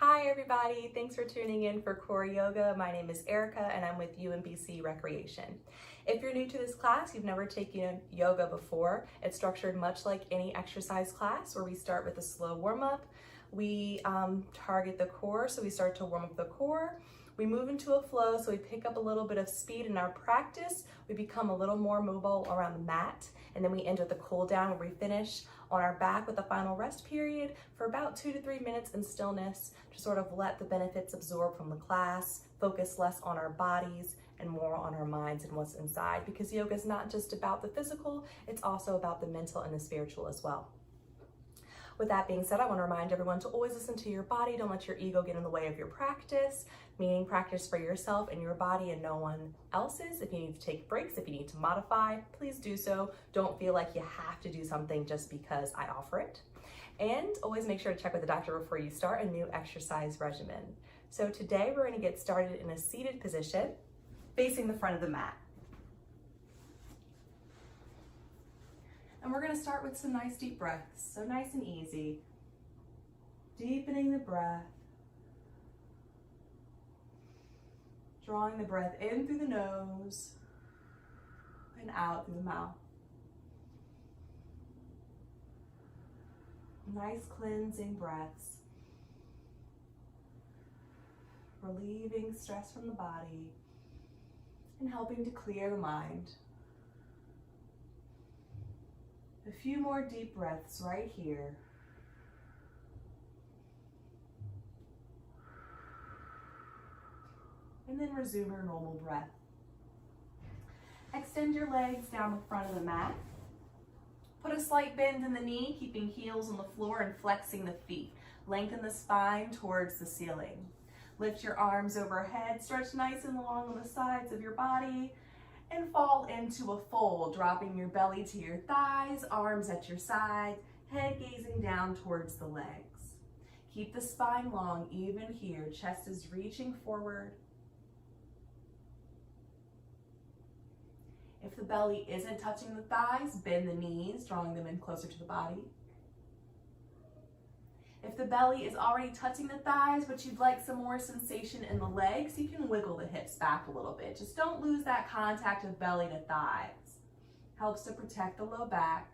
Hi everybody, thanks for tuning in for Core Yoga. My name is Erica and I'm with UMBC Recreation. If you're new to this class, you've never taken yoga before, it's structured much like any exercise class where we start with a slow warm-up. We target the core, so we start to warm up the core. We move into a flow, so we pick up a little bit of speed in our practice. We become a little more mobile around the mat, and then we end with a cool down where we finish on our back with a final rest period for about 2 to 3 minutes in stillness to sort of let the benefits absorb from the class, focus less on our bodies and more on our minds and what's inside, because yoga is not just about the physical, it's also about the mental and the spiritual as well. With that being said, I want to remind everyone to always listen to your body. Don't let your ego get in the way of your practice, meaning practice for yourself and your body and no one else's. If you need to take breaks, if you need to modify, please do so. Don't feel like you have to do something just because I offer it. And always make sure to check with the doctor before you start a new exercise regimen. So today we're going to get started in a seated position, facing the front of the mat. And we're going to start with some nice deep breaths, so nice and easy. Deepening the breath. Drawing the breath in through the nose and out through the mouth. Nice cleansing breaths. Relieving stress from the body and helping to clear the mind. A few more deep breaths right here. And then resume your normal breath. Extend your legs down the front of the mat. Put a slight bend in the knee, keeping heels on the floor and flexing the feet. Lengthen the spine towards the ceiling. Lift your arms overhead, stretch nice and long on the sides of your body, and fall into a fold, dropping your belly to your thighs, arms at your side, head gazing down towards the legs. Keep the spine long, even here. Chest is reaching forward. If the belly isn't touching the thighs, bend the knees, drawing them in closer to the body. If the belly is already touching the thighs, but you'd like some more sensation in the legs, you can wiggle the hips back a little bit. Just don't lose that contact of belly to thighs. Helps to protect the low back.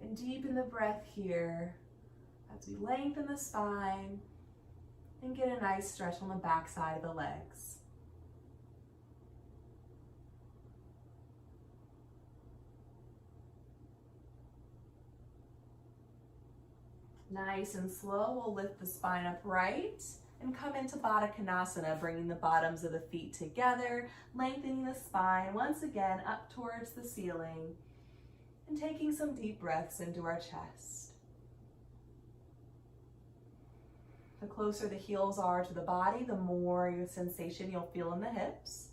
And deepen the breath here as we lengthen the spine and get a nice stretch on the back side of the legs. Nice and slow, we'll lift the spine upright and come into Baddha Konasana, bringing the bottoms of the feet together, lengthening the spine once again up towards the ceiling, and taking some deep breaths into our chest. The closer the heels are to the body, the more your sensation you'll feel in the hips.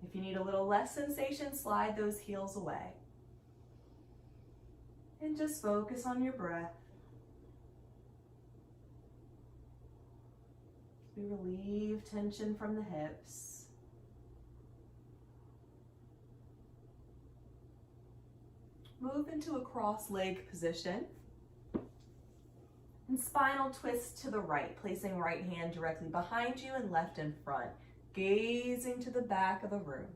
If you need a little less sensation, slide those heels away. And just focus on your breath. We relieve tension from the hips. Move into a cross-leg position. And spinal twist to the right, placing right hand directly behind you and left in front, gazing to the back of the room.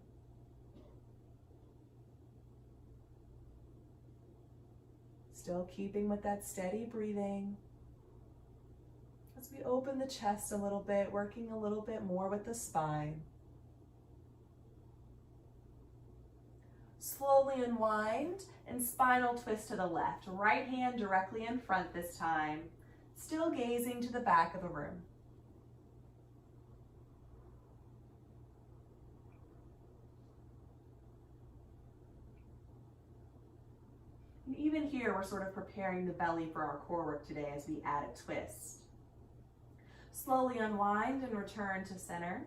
Still keeping with that steady breathing. As we open the chest a little bit, working a little bit more with the spine. Slowly unwind and spinal twist to the left. Right hand directly in front this time. Still gazing to the back of the room. And even here, we're sort of preparing the belly for our core work today as we add a twist. Slowly unwind and return to center.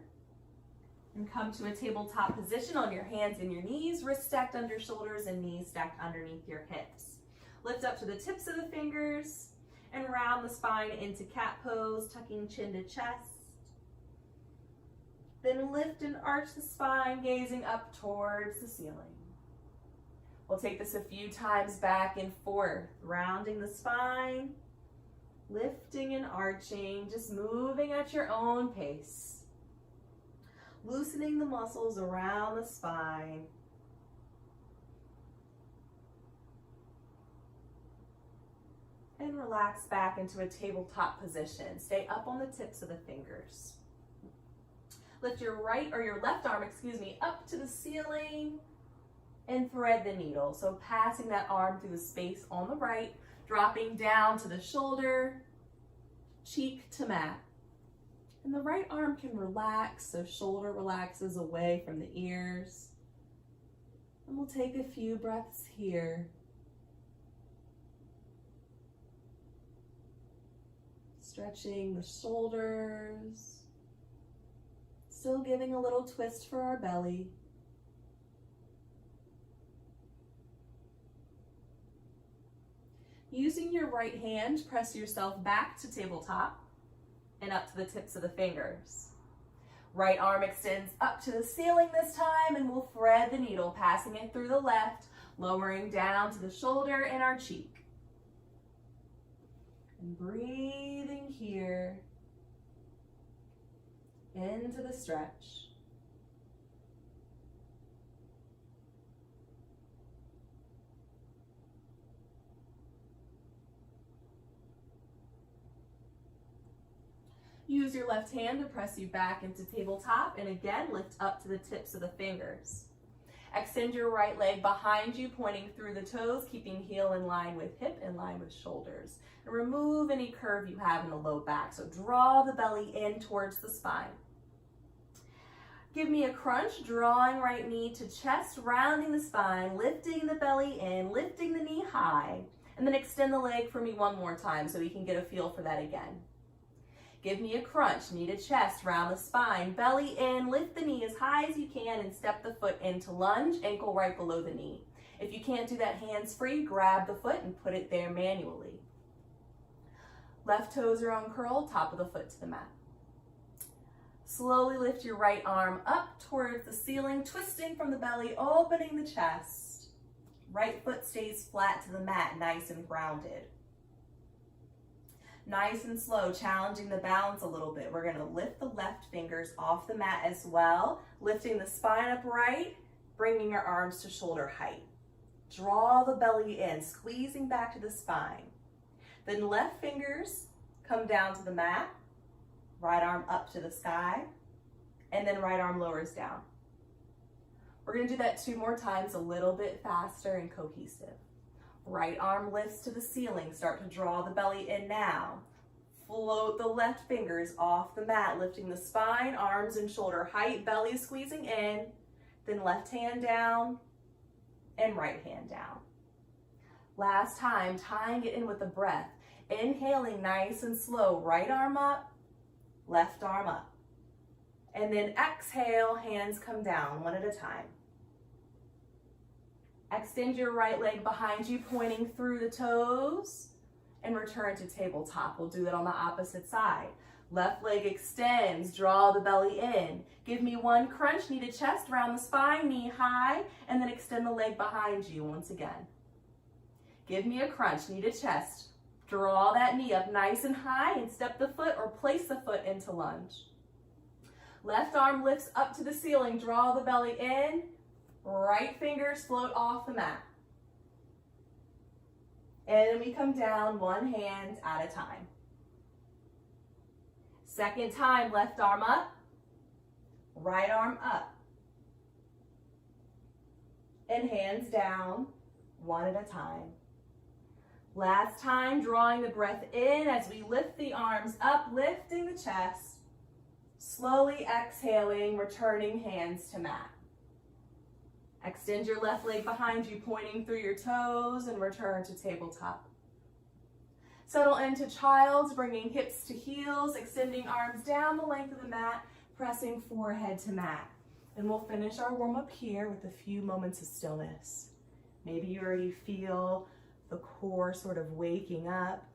And come to a tabletop position on your hands and your knees, wrists stacked under shoulders and knees stacked underneath your hips. Lift up to the tips of the fingers and round the spine into cat pose, tucking chin to chest. Then lift and arch the spine, gazing up towards the ceiling. We'll take this a few times back and forth, rounding the spine, lifting and arching, just moving at your own pace. Loosening the muscles around the spine. And relax back into a tabletop position. Stay up on the tips of the fingers. Lift your left arm, up to the ceiling and thread the needle. So passing that arm through the space on the right, dropping down to the shoulder, cheek to mat. And the right arm can relax, so shoulder relaxes away from the ears. And we'll take a few breaths here. Stretching the shoulders. Still giving a little twist for our belly. Using your right hand, press yourself back to tabletop and up to the tips of the fingers. Right arm extends up to the ceiling this time, and we'll thread the needle, passing it through the left, lowering down to the shoulder and our cheek. And breathing here into the stretch. Use your left hand to press you back into tabletop, and again, lift up to the tips of the fingers. Extend your right leg behind you, pointing through the toes, keeping heel in line with hip, in line with shoulders. And remove any curve you have in the low back, so draw the belly in towards the spine. Give me a crunch, drawing right knee to chest, rounding the spine, lifting the belly in, lifting the knee high, and then extend the leg for me one more time so we can get a feel for that again. Give me a crunch, knee to chest, round the spine, belly in, lift the knee as high as you can and step the foot into lunge, ankle right below the knee. If you can't do that hands free, grab the foot and put it there manually. Left toes are uncurled, top of the foot to the mat. Slowly lift your right arm up towards the ceiling, twisting from the belly, opening the chest. Right foot stays flat to the mat, nice and grounded. Nice and slow, challenging the balance a little bit. We're gonna lift the left fingers off the mat as well, lifting the spine upright, bringing your arms to shoulder height. Draw the belly in, squeezing back to the spine. Then left fingers come down to the mat, right arm up to the sky, and then right arm lowers down. We're gonna do that 2 more times, a little bit faster and cohesive. Right arm lifts to the ceiling, start to draw the belly in now. Float the left fingers off the mat, lifting the spine, arms and shoulder height, belly squeezing in, then left hand down and right hand down. Last time, tying it in with the breath. Inhaling nice and slow, right arm up, left arm up. And then exhale, hands come down one at a time. Extend your right leg behind you, pointing through the toes, and return to tabletop. We'll do that on the opposite side. Left leg extends, draw the belly in. Give me one crunch, knee to chest, round the spine, knee high, and then extend the leg behind you once again. Give me a crunch, knee to chest. Draw that knee up nice and high and step the foot or place the foot into lunge. Left arm lifts up to the ceiling, draw the belly in. Right fingers float off the mat. And then we come down one hand at a time. Second time, left arm up, right arm up. And hands down, one at a time. Last time, drawing the breath in as we lift the arms up, lifting the chest. Slowly exhaling, returning hands to mat. Extend your left leg behind you, pointing through your toes, and return to tabletop. Settle into child's, bringing hips to heels, extending arms down the length of the mat, pressing forehead to mat. And we'll finish our warm-up here with a few moments of stillness. Maybe you already feel the core sort of waking up.